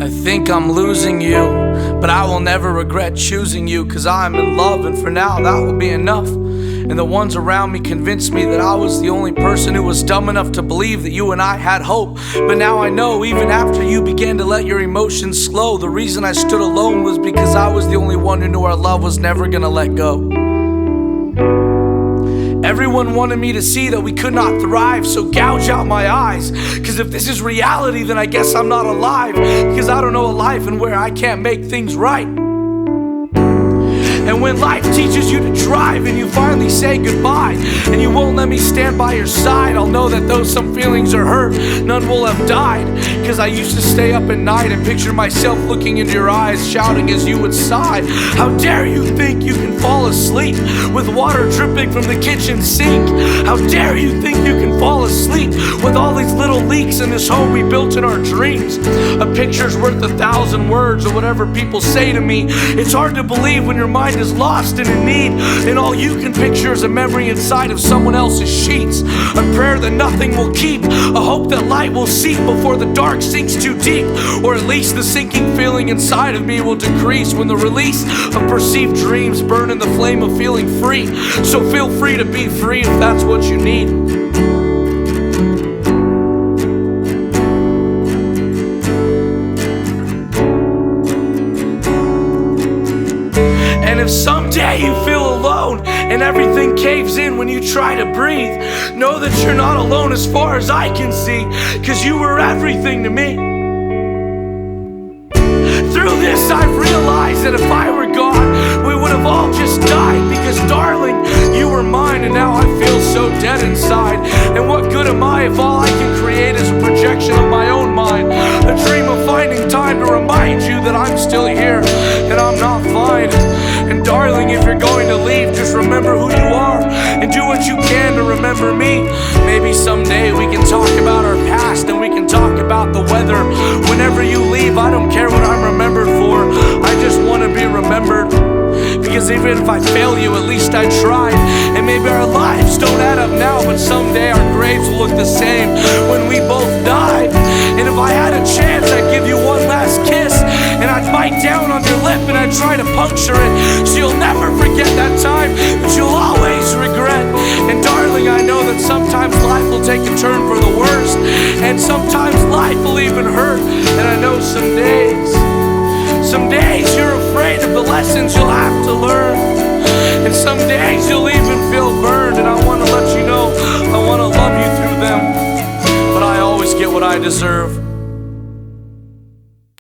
I think I'm losing you, but I will never regret choosing you, 'cause I'm in love, and for now that will be enough. And the ones around me convinced me that I was the only person who was dumb enough to believe that you and I had hope. But now I know, even after you began to let your emotions slow, the reason I stood alone was because I was the only one who knew our love was never gonna let go. Everyone wanted me to see that we could not thrive, so gouge out my eyes. 'Cause if this is reality, then I guess I'm not alive, because I don't know a life in where I can't make things right. And when life teaches you to drive and you finally say goodbye, and you won't let me stand by your side, I'll know that though some feelings are hurt, none will have died. 'Cause I used to stay up at night and picture myself looking into your eyes, shouting as you would sigh. How dare you think you can fall asleep with water dripping from the kitchen sink? How dare you think you can fall asleep with all these little leaks in this home we built in our dreams? A picture's worth 1,000 words, or whatever people say to me. It's hard to believe when your mind is lost and in need, and all you can picture is a memory inside of someone else's sheets. A prayer that nothing will keep, a hope that light will seep before the dark sinks too deep. Or at least the sinking feeling inside of me will decrease when the release of perceived dreams burn in the flame of feeling free. So feel free to be free if that's what you need. And if someday you feel alone and everything caves in when you try to breathe, know that you're not alone as far as I can see, 'cause you were everything to me. Through this I've realized that if I were gone, we would have all just died, because darling, you were mine, and now I feel so dead inside. And what good am I if all I can create is a projection of my own mind, a dream of finding time to remind you that I'm still here and I'm not fine. And darling, if you're going to leave, just remember who you are and do what you can to remember me. Maybe someday we can talk about our past and we can talk about the weather. Whenever you leave, I don't care what I'm remembered for, I just want to be remembered. Because even if I fail you, at least I tried. And maybe our lives don't add up now, but someday our graves will look the same when we both die. And if I had a chance, I'd give you one last kiss, and I'd bite down on your lip and I'd try to puncture it, so you'll never forget that time that you'll always regret. And darling, I know that sometimes life will take a turn for the worst, and sometimes life will even hurt. And I know some days you're afraid of the lessons you'll have to learn, and some days you'll even feel burned. And I want to let you know I want to love you through them, but I always get what I deserve.